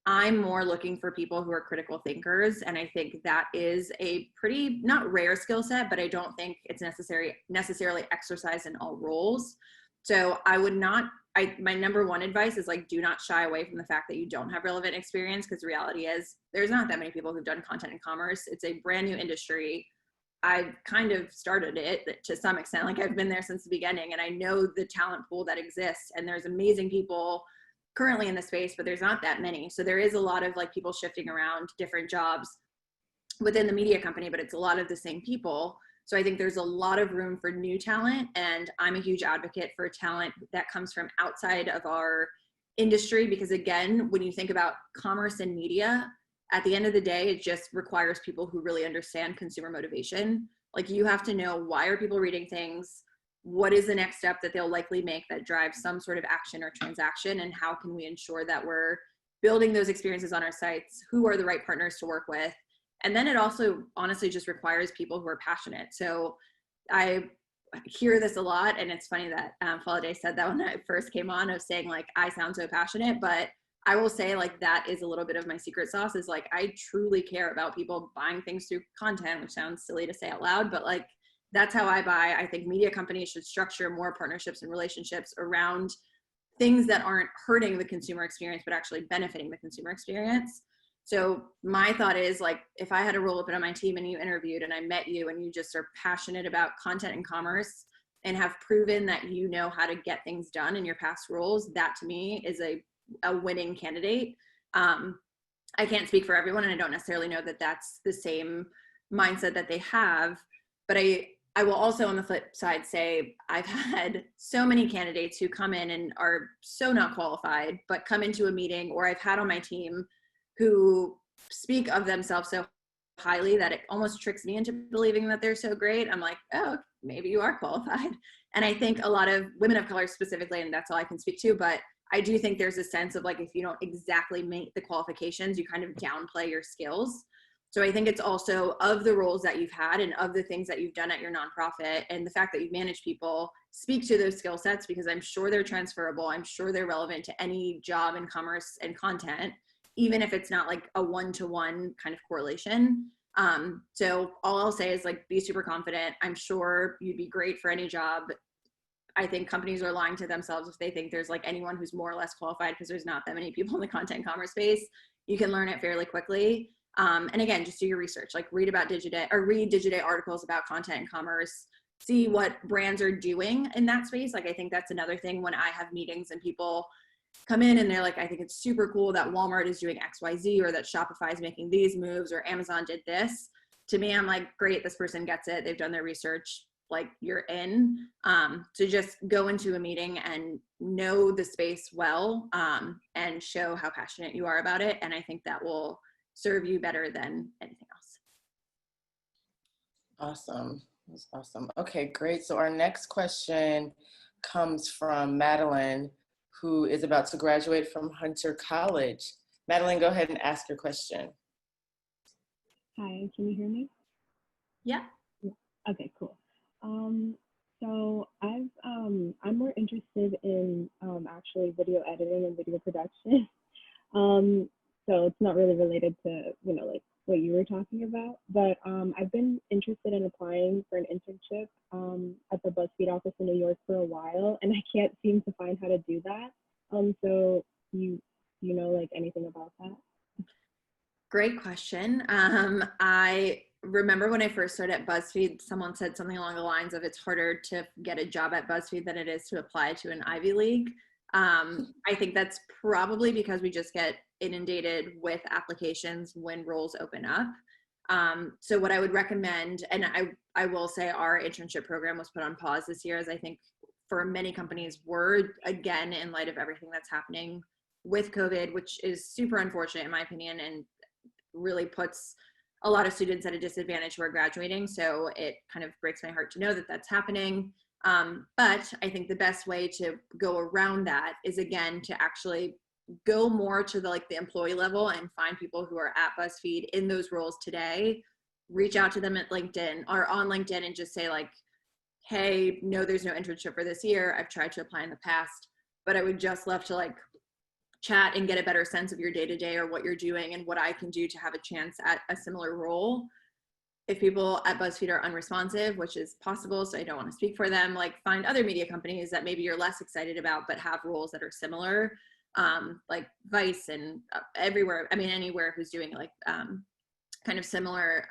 I'm more looking for people who are critical thinkers. And I think that is a pretty, not rare skill set, but I don't think it's necessarily exercised in all roles. So my number one advice is like, do not shy away from the fact that you don't have relevant experience, because the reality is there's not that many people who've done content in commerce. It's a brand new industry. I've kind of started it to some extent. Like, I've been there since the beginning, and I know the talent pool that exists, and there's amazing people currently in the space, but there's not that many. So there is a lot of like people shifting around different jobs within the media company, but it's a lot of the same people. So I think there's a lot of room for new talent, and I'm a huge advocate for talent that comes from outside of our industry, because again, when you think about commerce and media, at the end of the day, it just requires people who really understand consumer motivation. Like, you have to know, why are people reading things? what is the next step that they'll likely make that drives some sort of action or transaction, and how can we ensure that we're building those experiences on our sites? Who are the right partners to work with? And then it also honestly just requires people who are passionate. So I hear this a lot, and it's funny that Faladay said that when I first came on, of saying like, I sound so passionate, but I will say like that is a little bit of my secret sauce, is like I truly care about people buying things through content, which sounds silly to say out loud, but like that's how I buy. I think media companies should structure more partnerships and relationships around things that aren't hurting the consumer experience, but actually benefiting the consumer experience. So my thought is like, if I had a role open on my team and you interviewed and I met you and you just are passionate about content and commerce and have proven that you know how to get things done in your past roles, that to me is a winning candidate. I can't speak for everyone, and I don't necessarily know that that's the same mindset that they have, but I will also on the flip side say I've had so many candidates who come in and are so not qualified, but come into a meeting, or I've had on my team who speak of themselves so highly that it almost tricks me into believing that they're so great. I'm like, oh, maybe you are qualified. And I think a lot of women of color specifically, and that's all I can speak to, but I do think there's a sense of like, if you don't exactly meet the qualifications, you kind of downplay your skills. So I think it's also of the roles that you've had and of the things that you've done at your nonprofit, and the fact that you've managed people, speak to those skill sets, because I'm sure they're transferable. I'm sure they're relevant to any job in commerce and content, even if it's not like a one-to-one kind of correlation. So all I'll say is like, be super confident. I'm sure you'd be great for any job. I think companies are lying to themselves if they think there's like anyone who's more or less qualified, because there's not that many people in the content and commerce space. You can learn it fairly quickly. And again, just do your research, like read Digiday articles about content and commerce, see what brands are doing in that space. Like, I think that's another thing when I have meetings and people come in and they're like, I think it's super cool that Walmart is doing XYZ, or that Shopify is making these moves, or Amazon did this. To me, I'm like, great, this person gets it. They've done their research, like you're in. So just go into a meeting and know the space well, and show how passionate you are about it. And I think that will serve you better than anything else. Awesome. That's awesome. Okay, great. So our next question comes from Madeline, who is about to graduate from Hunter College. Madeline, go ahead and ask your question. Hi, can you hear me? Yeah. Okay, cool. So I'm more interested in actually video editing and video production. So it's not really related to, like what you were talking about, but I've been interested in applying for an internship at the BuzzFeed office in New York for a while, and I can't seem to find how to do that. So you know like anything about that? Great question. I remember when I first started at BuzzFeed, someone said something along the lines of, it's harder to get a job at BuzzFeed than it is to apply to an Ivy League. I think that's probably because we just get inundated with applications when roles open up. So what I would recommend, and I will say our internship program was put on pause this year, as I think for many companies were, again, in light of everything that's happening with COVID, which is super unfortunate in my opinion, and really puts a lot of students at a disadvantage who are graduating. So it kind of breaks my heart to know that that's happening. But I think the best way to go around that is, again, to actually go more to the employee level and find people who are at BuzzFeed in those roles today, reach out to them at LinkedIn or on LinkedIn and just say like, hey, no, there's no internship for this year. I've tried to apply in the past, but I would just love to like chat and get a better sense of your day-to-day or what you're doing and what I can do to have a chance at a similar role. If people at BuzzFeed are unresponsive, which is possible, so I don't want to speak for them, like find other media companies that maybe you're less excited about, but have roles that are similar, like Vice and everywhere. I mean, anywhere who's doing like kind of similar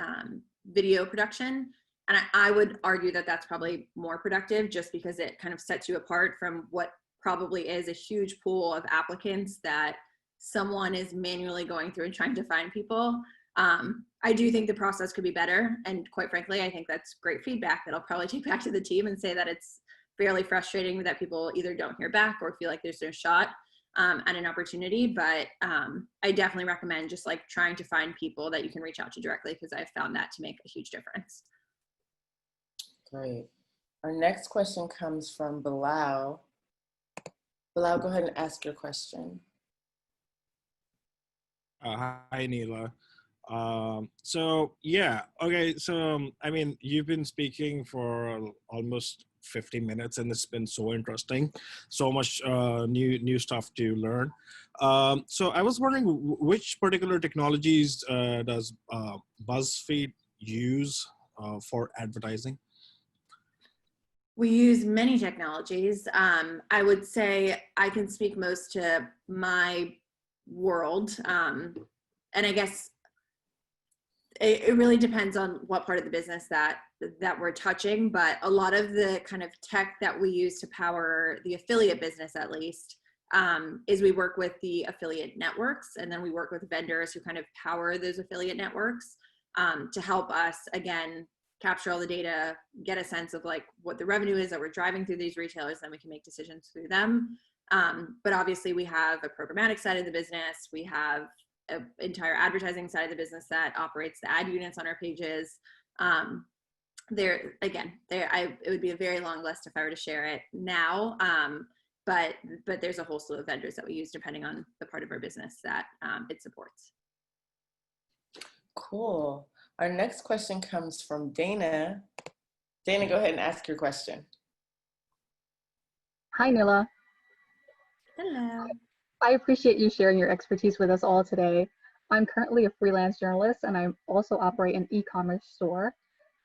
video production. And I would argue that that's probably more productive just because it kind of sets you apart from what probably is a huge pool of applicants that someone is manually going through and trying to find people. I do think the process could be better. And quite frankly, I think that's great feedback that I'll probably take back to the team and say that it's fairly frustrating that people either don't hear back or feel like there's no shot at an opportunity. But I definitely recommend just like trying to find people that you can reach out to directly, because I've found that to make a huge difference. Great. Our next question comes from Bilal. Bilal, go ahead and ask your question. Hi, Neela. So yeah, okay. So I mean, you've been speaking for almost 50 minutes, and it's been so interesting, so much new stuff to learn. So I was wondering, which particular technologies does BuzzFeed use for advertising? We use many technologies. I would say I can speak most to my world. And I guess it really depends on what part of the business that we're touching, but a lot of the kind of tech that we use to power the affiliate business, at least, is we work with the affiliate networks, and then we work with vendors who kind of power those affiliate networks to help us, again, capture all the data, get a sense of like what the revenue is that we're driving through these retailers, then we can make decisions through them. But obviously we have a programmatic side of the business. We have an entire advertising side of the business that operates the ad units on our pages. It would be a very long list if I were to share it now. But there's a whole slew of vendors that we use depending on the part of our business that it supports. Cool. Our next question comes from Dana. Dana, go ahead and ask your question. Hi, Neela. Hello. I appreciate you sharing your expertise with us all today. I'm currently a freelance journalist, and I also operate an e-commerce store.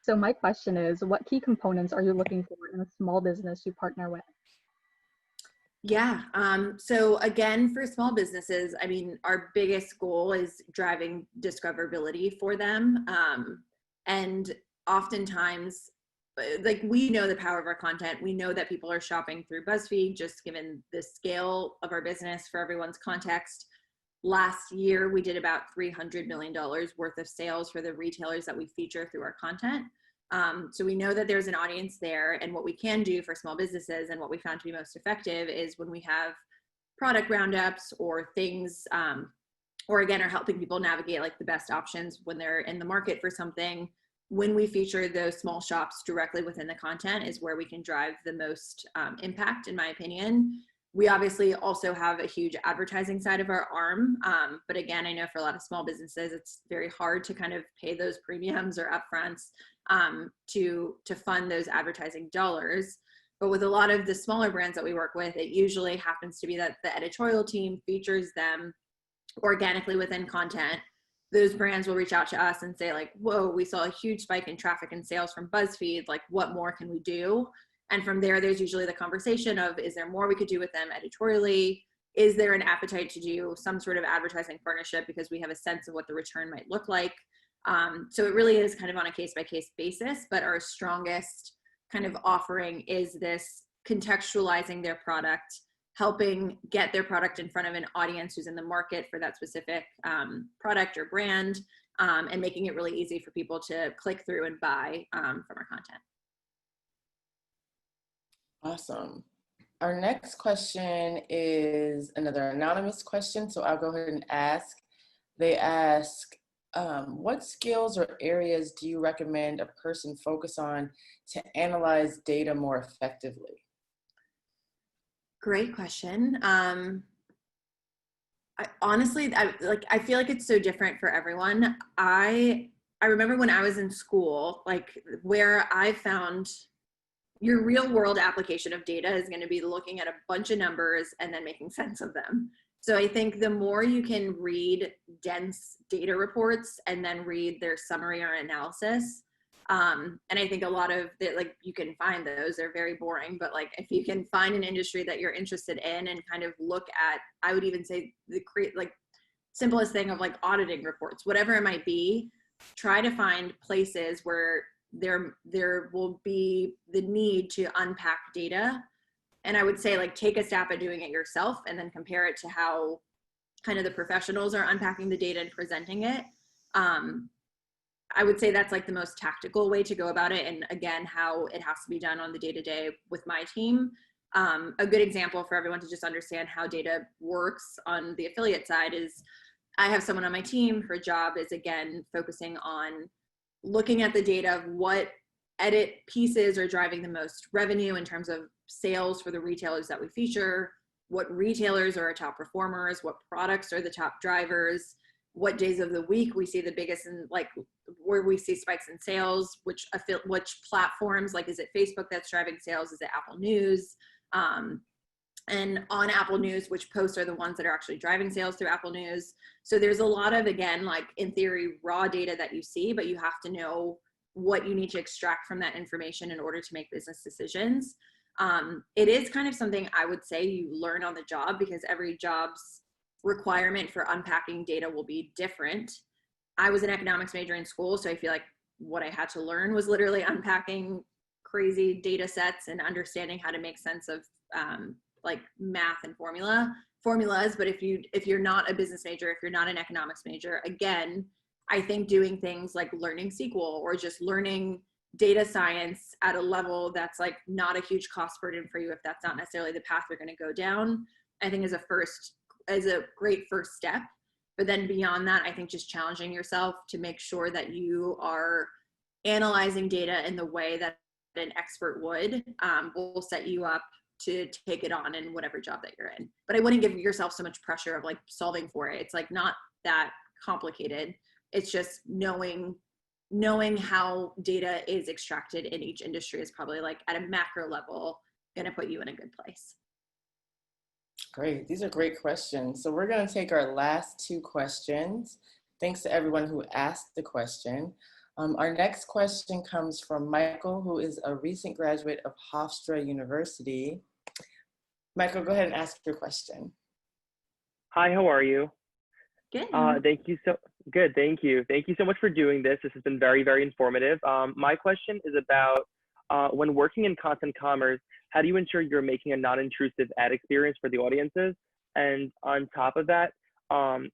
So my question is, what key components are you looking for in a small business you partner with? Yeah. So again, for small businesses, I mean, our biggest goal is driving discoverability for them. And oftentimes, like, we know the power of our content. We know that people are shopping through BuzzFeed, just given the scale of our business. For everyone's context, last year, we did about $300 million worth of sales for the retailers that we feature through our content. So we know that there's an audience there, and what we can do for small businesses and what we found to be most effective is when we have product roundups or things, or again, are helping people navigate like the best options when they're in the market for something. When we feature those small shops directly within the content is where we can drive the most impact, in my opinion. We obviously also have a huge advertising side of our arm. But again, I know for a lot of small businesses, it's very hard to kind of pay those premiums or upfronts to fund those advertising dollars. But with a lot of the smaller brands that we work with, it usually happens to be that the editorial team features them organically within content. Those brands will reach out to us and say like, whoa, we saw a huge spike in traffic and sales from BuzzFeed. Like, what more can we do? And from there, there's usually the conversation of, is there more we could do with them editorially? Is there an appetite to do some sort of advertising partnership because we have a sense of what the return might look like? So it really is kind of on a case-by-case basis, but our strongest kind of offering is this contextualizing their product, helping get their product in front of an audience who's in the market for that specific product or brand, and making it really easy for people to click through and buy from our content. Awesome. Our next question is another anonymous question, so I'll go ahead and ask. They ask, what skills or areas do you recommend a person focus on to analyze data more effectively? Great question. I feel like it's so different for everyone. I remember when I was in school, like, where I found your real world application of data is going to be looking at a bunch of numbers and then making sense of them. So I think the more you can read dense data reports and then read their summary or analysis, and I think a lot of it, like, you can find those, they're very boring, but like, if you can find an industry that you're interested in and kind of look at, I would even say the simplest thing of like auditing reports, whatever it might be, try to find places where there will be the need to unpack data. And I would say, like, take a stab at doing it yourself and then compare it to how kind of the professionals are unpacking the data and presenting it. I would say that's like the most tactical way to go about it. And again, how it has to be done on the day-to-day with my team. A good example for everyone to just understand how data works on the affiliate side is I have someone on my team, her job is, again, focusing on looking at the data of what edit pieces are driving the most revenue in terms of sales for the retailers that we feature, what retailers are our top performers, what products are the top drivers, what days of the week we see the biggest, and like where we see spikes in sales, which platforms, like is it Facebook that's driving sales, is it Apple News, and on Apple News, which posts are the ones that are actually driving sales through Apple News. So there's a lot of, again, like in theory, raw data that you see, but you have to know what you need to extract from that information in order to make business decisions. It is kind of something I would say you learn on the job, because every job's requirement for unpacking data will be different. I was an economics major in school, so I feel like what I had to learn was literally unpacking crazy data sets and understanding how to make sense of like math and formulas. But if you're not a business major, if you're not an economics major, again, I think doing things like learning SQL or just learning data science at a level that's like not a huge cost burden for you, if that's not necessarily the path you're going to go down, I think is a great first step. But then beyond that, I think just challenging yourself to make sure that you are analyzing data in the way that an expert would will set you up to take it on in whatever job that you're in. But I wouldn't give yourself so much pressure of like solving for it. It's like not that complicated. It's just knowing how data is extracted in each industry is probably like at a macro level going to put you in a good place. Great. These are great questions. So we're going to take our last two questions. Thanks to everyone who asked the question. Our next question comes from Michael, who is a recent graduate of Hofstra University. Michael, go ahead and ask your question. Hi, how are you? Good. Thank you good. Thank you. Thank you so much for doing this. This has been very, very informative. My question is about when working in content commerce, how do you ensure you're making a non-intrusive ad experience for the audiences? And on top of that,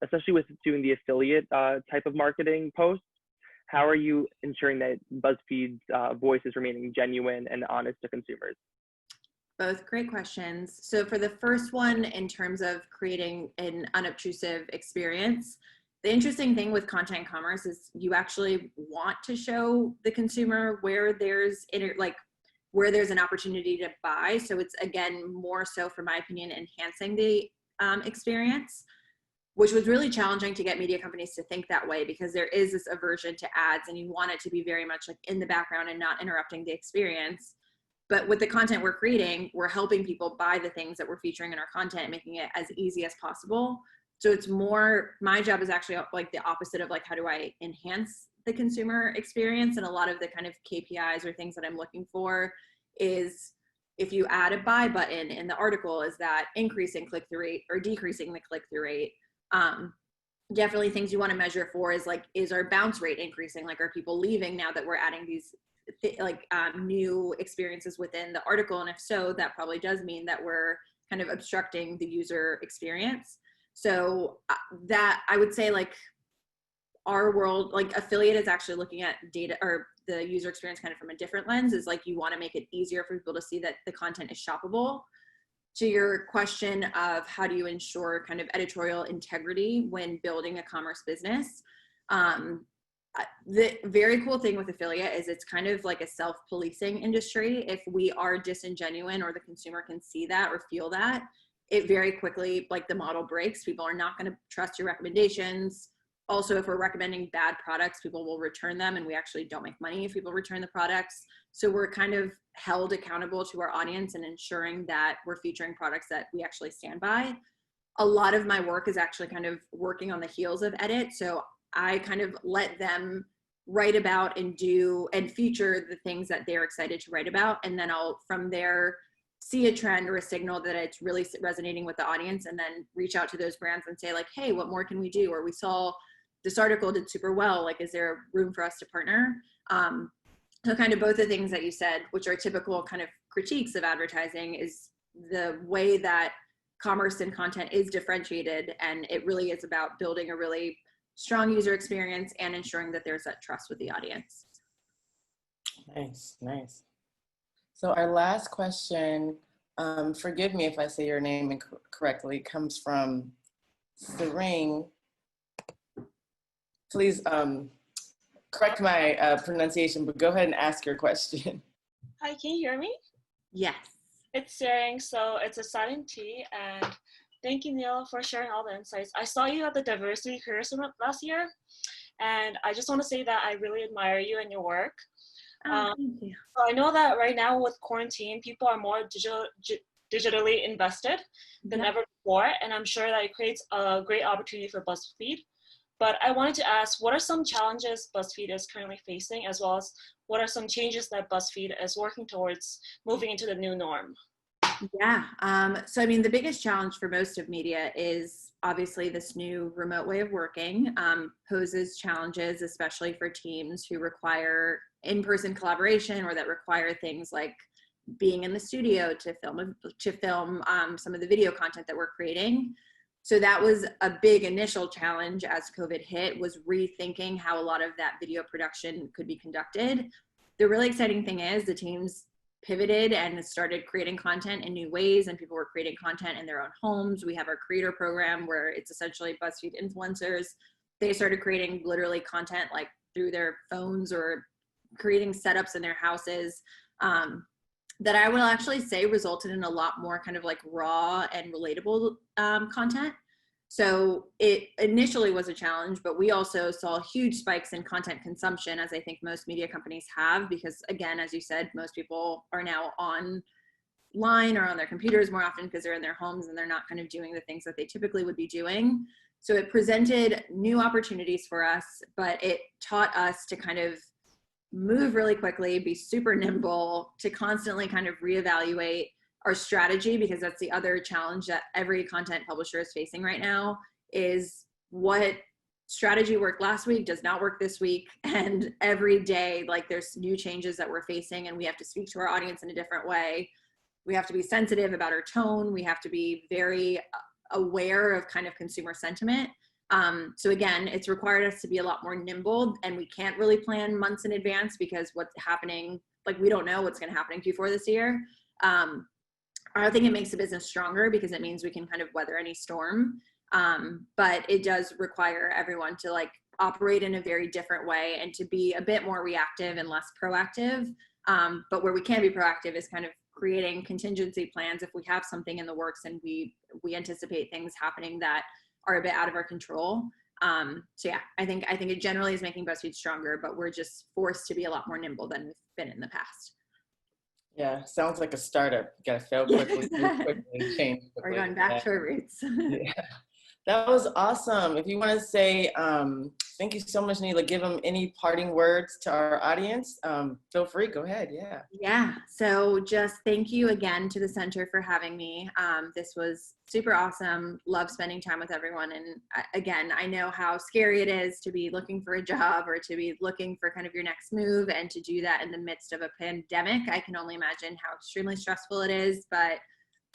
especially with doing the affiliate type of marketing posts, how are you ensuring that BuzzFeed's voice is remaining genuine and honest to consumers? Both great questions. So for the first one, in terms of creating an unobtrusive experience, the interesting thing with content commerce is you actually want to show the consumer where there's an opportunity to buy. So it's, again, more so, for my opinion, enhancing the experience, which was really challenging to get media companies to think that way, because there is this aversion to ads and you want it to be very much like in the background and not interrupting the experience. But with the content we're creating, we're helping people buy the things that we're featuring in our content, making it as easy as possible. So it's more, my job is actually like the opposite of like, how do I enhance the consumer experience? And a lot of the kind of KPIs or things that I'm looking for is, if you add a buy button in the article, is that increasing click-through rate or decreasing the click-through rate? Definitely things you want to measure for is like, is our bounce rate increasing? Like, are people leaving now that we're adding these new experiences within the article? And if so, that probably does mean that we're kind of obstructing the user experience. So that, I would say, like, our world, like affiliate is actually looking at data or the user experience kind of from a different lens, is like you want to make it easier for people to see that the content is shoppable. To your question of how do you ensure kind of editorial integrity when building a commerce business, the very cool thing with affiliate is it's kind of like a self-policing industry. If we are disingenuine or the consumer can see that or feel that, it very quickly, like, the model breaks. People are not going to trust your recommendations. Also, if we're recommending bad products, people will return them, and we actually don't make money if people return the products. So we're kind of held accountable to our audience and ensuring that we're featuring products that we actually stand by. A lot of my work is actually kind of working on the heels of edit. So I kind of let them write about and do and feature the things that they're excited to write about. And then I'll, from there, see a trend or a signal that it's really resonating with the audience, and then reach out to those brands and say, like, hey, what more can we do? Or we saw this article did super well. Like, is there room for us to partner? So kind of both the things that you said, which are typical kind of critiques of advertising, is the way that commerce and content is differentiated. And it really is about building a really strong user experience and ensuring that there's that trust with the audience. Nice, nice. So our last question, forgive me if I say your name incorrectly, comes from Sering. Please correct my pronunciation, but go ahead and ask your question. Hi, can you hear me? Yes. It's Sering, so it's a silent T, and thank you, Neil, for sharing all the insights. I saw you at the Diversity Career Summit last year, and I just want to say that I really admire you and your work. Thank you. So I know that right now with quarantine, people are more digitally invested than ever before, and I'm sure that it creates a great opportunity for BuzzFeed. But I wanted to ask, what are some challenges BuzzFeed is currently facing, as well as what are some changes that BuzzFeed is working towards moving into the new norm? Yeah, so I mean, the biggest challenge for most of media is obviously this new remote way of working poses challenges, especially for teams who require in-person collaboration or that require things like being in the studio to film some of the video content that we're creating. So that was a big initial challenge as COVID hit, was rethinking how a lot of that video production could be conducted. The really exciting thing is the teams pivoted and started creating content in new ways, and people were creating content in their own homes. We have our creator program where it's essentially BuzzFeed influencers. They started creating literally content like through their phones or creating setups in their houses that I will actually say resulted in a lot more kind of like raw and relatable content. So it initially was a challenge, but we also saw huge spikes in content consumption, as I think most media companies have, because again, as you said, most people are now online or on their computers more often because they're in their homes and they're not kind of doing the things that they typically would be doing. So it presented new opportunities for us, but it taught us to kind of move really quickly, be super nimble, to constantly kind of reevaluate our strategy, because that's the other challenge that every content publisher is facing right now, is what strategy worked last week does not work this week. And every day, like, there's new changes that we're facing, and we have to speak to our audience in a different way. We have to be sensitive about our tone. We have to be very aware of kind of consumer sentiment. So again, it's required us to be a lot more nimble, and we can't really plan months in advance because what's happening, like, we don't know what's going to happen in Q4 this year. I think it makes the business stronger because it means we can kind of weather any storm. But it does require everyone to like operate in a very different way and to be a bit more reactive and less proactive. But where we can be proactive is kind of creating contingency plans if we have something in the works and we anticipate things happening that are a bit out of our control. So yeah, I think it generally is making BuzzFeed stronger, but we're just forced to be a lot more nimble than we've been in the past. Yeah, sounds like a startup. You gotta fail quickly, move quickly, and change quickly. We're going back to our roots. Yeah. That was awesome. If you want to say thank you so much, Neela, give them any parting words to our audience, feel free, go ahead. Yeah. Yeah, so just thank you again to the center for having me. This was super awesome. Love spending time with everyone. And again, I know how scary it is to be looking for a job or to be looking for kind of your next move, and to do that in the midst of a pandemic. I can only imagine how extremely stressful it is, but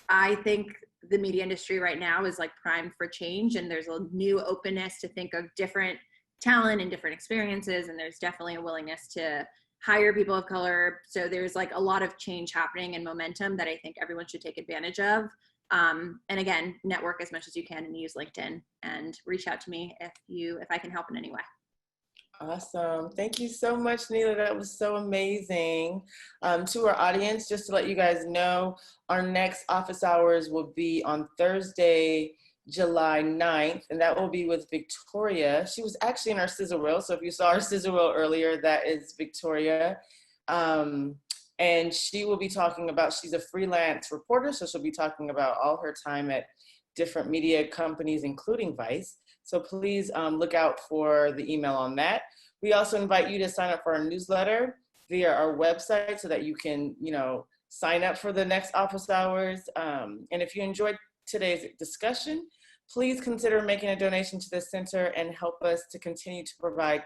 I think the media industry right now is like primed for change, and there's a new openness to think of different talent and different experiences, and there's definitely a willingness to hire people of color. So there's like a lot of change happening and momentum that I think everyone should take advantage of. And again, network as much as you can and use LinkedIn, and reach out to me if I can help in any way. Awesome. Thank you so much, Neela. That was so amazing. To our audience, just to let you guys know, our next office hours will be on Thursday, July 9th, and that will be with Victoria. She was actually in our sizzle reel, so if you saw our sizzle reel earlier, that is Victoria. And she will be talking about, she's a freelance reporter, so she'll be talking about all her time at different media companies, including Vice. So please look out for the email on that. We also invite you to sign up for our newsletter via our website so that you can, sign up for the next office hours. And if you enjoyed today's discussion, please consider making a donation to the center and help us to continue to provide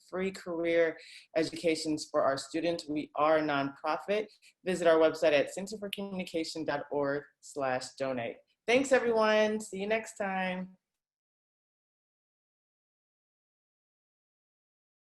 free career educations for our students. We are a nonprofit. Visit our website at centerforcommunication.org/donate. Thanks, everyone. See you next time.